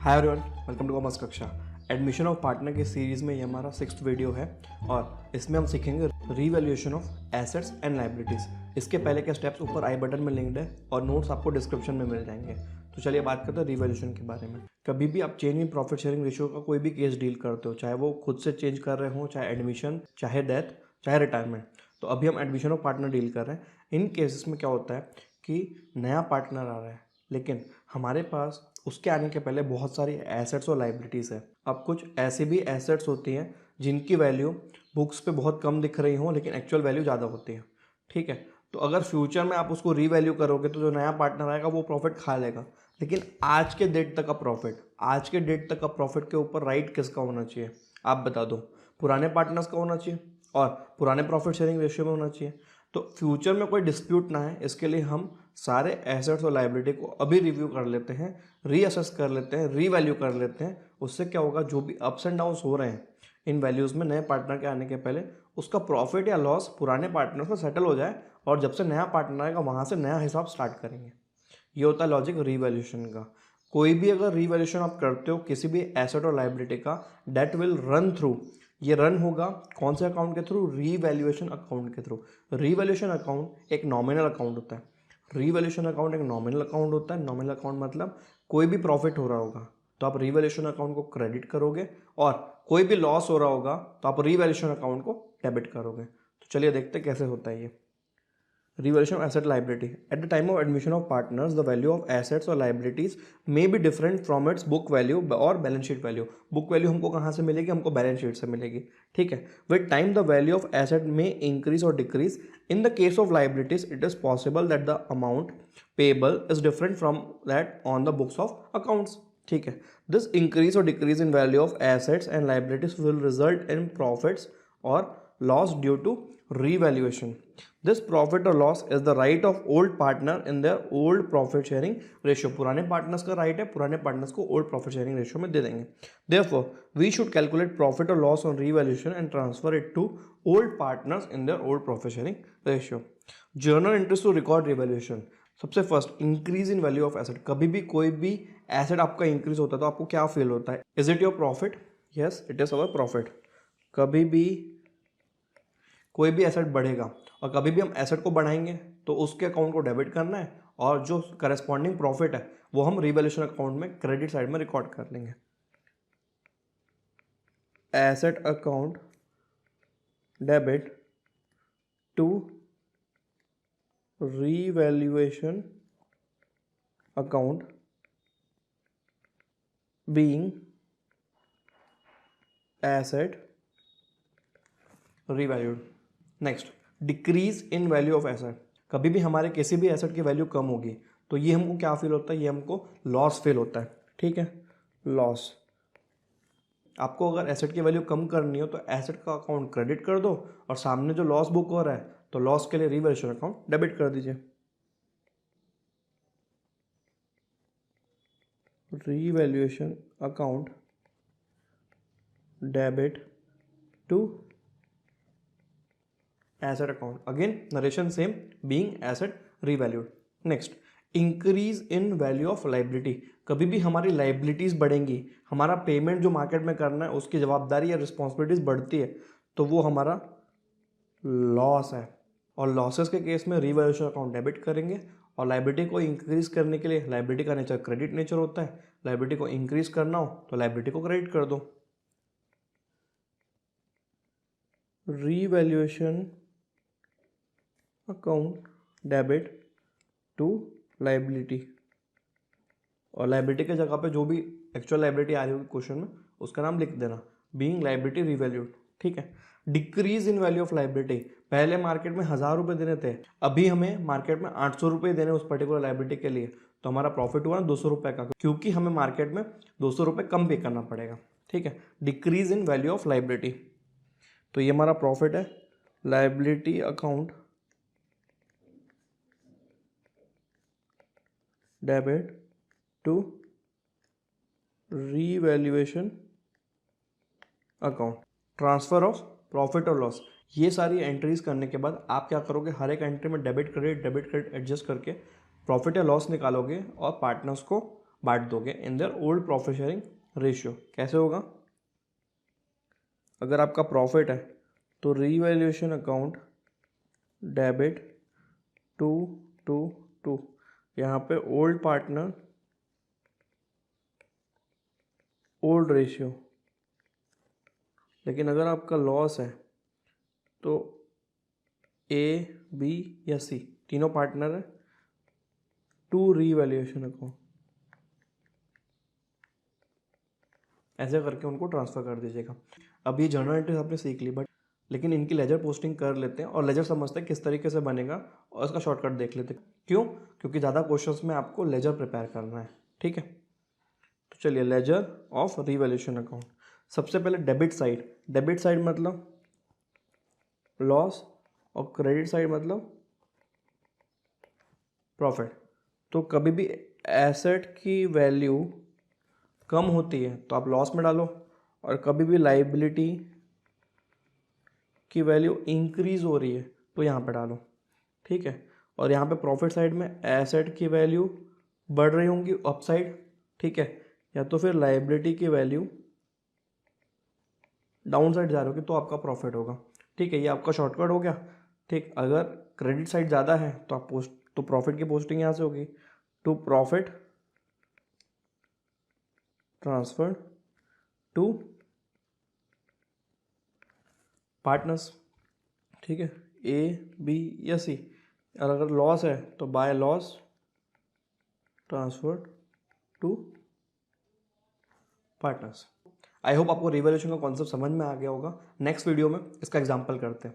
Hi everyone, welcome to commerce कक्षा। Admission of partner की series में ये हमारा 6th वीडियो है और इसमें हम सीखेंगे revaluation of assets and liabilities. इसके पहले के स्टेप्स ऊपर आई बटन में लिंक्ड है और नोट्स आपको डिस्क्रिप्शन में मिल जाएंगे। तो चलिए बात करते हैं रीवैल्यूएशन के बारे में। कभी भी आप change in profit sharing ratio का कोई भी केस डील करते हो, चाहे वो खुद से चेंज कर रहे हो, चाहे एडमिशन, चाहे डेथ, चाहे रिटायरमेंट। तो अभी हम एडमिशन ऑफ पार्टनर डील कर रहे हैं। इन केसेस में क्या होता है कि नया पार्टनर आ रहा है, लेकिन हमारे पास उसके आने के पहले बहुत सारी एसेट्स और लाइबिलिटीज़ है। अब कुछ ऐसी भी एसेट्स होती हैं जिनकी वैल्यू बुक्स पे बहुत कम दिख रही हो, लेकिन एक्चुअल वैल्यू ज़्यादा होती है। ठीक है, तो अगर फ्यूचर में आप उसको रीवैल्यू करोगे तो जो नया पार्टनर आएगा वो प्रॉफिट खा लेगा, लेकिन आज के डेट तक का प्रॉफिट के ऊपर राइट किसका होना चाहिए आप बता दो। पुराने पार्टनर्स का होना चाहिए और पुराने प्रॉफिट शेयरिंग रेशियो में होना चाहिए। तो फ्यूचर में कोई डिस्प्यूट ना है, इसके लिए हम सारे एसेट्स और लायबिलिटी को अभी रिव्यू कर लेते हैं, रीअसेस कर लेते हैं, रीवैल्यू कर लेते हैं। उससे क्या होगा, जो भी अप्स एंड डाउन्स हो रहे हैं इन वैल्यूज़ में नए पार्टनर के आने के पहले, उसका प्रॉफिट या लॉस पुराने पार्टनर से सेटल हो जाए और जब से नया पार्टनर आएगा वहाँ से नया हिसाब स्टार्ट करेंगे। ये होता है लॉजिक रीवैल्यूएशन का। कोई भी अगर रीवैल्यूएशन आप करते हो किसी भी एसेट और लायबिलिटी का, डेट विल रन थ्रू, ये रन होगा कौन से अकाउंट के थ्रू, रीवैल्यूएशन अकाउंट के थ्रू। रीवैल्यूएशन अकाउंट एक नॉमिनल अकाउंट होता है। रीवैल्यूएशन अकाउंट एक नॉमिनल अकाउंट होता है। नॉमिनल अकाउंट मतलब कोई भी प्रॉफिट हो रहा होगा तो आप रीवैल्यूएशन अकाउंट को क्रेडिट करोगे, और कोई भी लॉस हो रहा होगा तो आप रीवैल्यूएशन अकाउंट को डेबिट करोगे। तो चलिए देखते कैसे होता है ये revaluation of asset liability. At the time of admission of partners, the value of assets or liabilities may be different from its book value or balance sheet value. Book value हमको कहाँ से मिलेगी, हमको balance sheet से मिलेगी। ठीक है, with time the value of asset may increase or decrease. In the case of liabilities, it is possible that the amount payable is different from that on the books of accounts. ठीक है, this increase or decrease in value of assets and liabilities will result in profits or loss due to revaluation. This profit or loss is the right of old partner in their old profit sharing ratio. पुराने partners का right है, पुराने partners को old profit sharing ratio में दे देंगे। Therefore, we should calculate profit or loss on revaluation and transfer it to old partners in their old profit sharing ratio. Journal entries to record revaluation. सबसे first, increase in value of asset. कभी भी कोई भी asset आपका increase होता है तो आपको क्या फील होता है? Is it your profit? Yes, it is our profit. कभी भी कोई भी एसेट बढ़ेगा और कभी भी हम एसेट को बढ़ाएंगे तो उसके अकाउंट को डेबिट करना है, और जो करस्पॉन्डिंग प्रॉफिट है वो हम रिवैल्यूएशन अकाउंट में क्रेडिट साइड में रिकॉर्ड कर लेंगे। Asset account debit to revaluation account being asset revalued. Next, decrease in value of asset. कभी भी हमारे किसी भी एसेट की वैल्यू कम होगी तो ये हमको क्या फील होता है? ये हमको लॉस फील होता है। ठीक है, लॉस। आपको अगर एसेट की वैल्यू कम करनी हो तो एसेट का अकाउंट क्रेडिट कर दो और सामने जो लॉस बुक हो रहा है तो लॉस के लिए रिवैल्यूएशन अकाउंट डेबिट कर दीजिए। Revaluation account debit to asset account. Again narration same, being asset revalued. Next, increase in value of liability. कभी भी हमारी लाइबिलिटीज बढ़ेंगी, हमारा पेमेंट जो मार्केट में करना है उसकी जवाबदारी या रिस्पॉन्सिबिलिटीज बढ़ती है, तो वो हमारा लॉस है। और लॉसेस के केस में रिवैल्यूएशन अकाउंट डेबिट करेंगे। और लाइबिलिटी को इंक्रीज करने के लिए, लाइबिलिटी का नेचर क्रेडिट नेचर होता है, लाइबिलिटी को इंक्रीज करना हो तो लाइबिलिटी को क्रेडिट कर दो। Revaluation account debit to liability, और लाइबिलिटी के जगह पे जो भी एक्चुअल लाइबिलिटी आ रही होगी क्वेश्चन में उसका नाम लिख देना, बीइंग लाइबिलिटी रिवैल्यूड। ठीक है, decrease in value of liability. पहले मार्केट में 1000 रुपये देने थे, अभी हमें मार्केट में 800 रुपये देने उस पर्टिकुलर लाइबिलिटी के लिए, तो हमारा प्रॉफिट हुआ ना 200 रुपये का, क्योंकि हमें मार्केट में 200 रुपये कम पे करना पड़ेगा। ठीक है, decrease in value of liability. तो ये हमारा प्रॉफिट है। Liability account debit to revaluation account. Transfer of profit और लॉस। ये सारी एंट्रीज करने के बाद आप क्या करोगे, हर एक एंट्री में डेबिट क्रेडिट एडजस्ट करके प्रॉफिट या लॉस निकालोगे और पार्टनर्स को बांट दोगे in their old profit sharing ratio. कैसे होगा? अगर आपका प्रॉफिट है तो revaluation account debit to to to, यहाँ पे ओल्ड पार्टनर ओल्ड रेशियो। लेकिन अगर आपका लॉस है तो ए बी या सी तीनों पार्टनर है टू रीवैल्यूएशन अकाउंट, ऐसे करके उनको ट्रांसफ़र कर दीजिएगा। अब ये जर्नल एंट्रीज आपने सीख ली, बट लेकिन इनकी लेजर पोस्टिंग कर लेते हैं और लेजर समझते हैं किस तरीके से बनेगा और इसका शॉर्टकट देख लेते हैं। क्यों? क्योंकि ज़्यादा क्वेश्चंस में आपको लेजर प्रिपेयर करना है। ठीक है, तो चलिए लेजर ऑफ रीवैल्यूएशन अकाउंट। सबसे पहले डेबिट साइड, डेबिट साइड मतलब लॉस और क्रेडिट साइड मतलब प्रॉफिट। तो कभी भी एसेट की वैल्यू कम होती है तो आप लॉस में डालो, और कभी भी लाइबिलिटी की वैल्यू इंक्रीज हो रही है तो यहाँ पे डालो। ठीक है, और यहाँ पे प्रॉफिट साइड में एसेट की वैल्यू बढ़ रही होंगी अपसाइड, ठीक है, या तो फिर लाइबिलिटी की वैल्यू डाउन साइड जा रही होगी तो आपका प्रॉफिट होगा। ठीक है, ये आपका शॉर्टकट हो गया। ठीक, अगर क्रेडिट साइड ज़्यादा है तो आप तो प्रॉफिट की पोस्टिंग यहाँ से होगी to profit transfer to partners. ठीक है, ए बी या सी, और अगर लॉस है तो by loss transfer to partners. I hope आपको रिवैल्यूएशन का कॉन्सेप्ट समझ में आ गया होगा। नेक्स्ट वीडियो में इसका एग्जाम्पल करते हैं।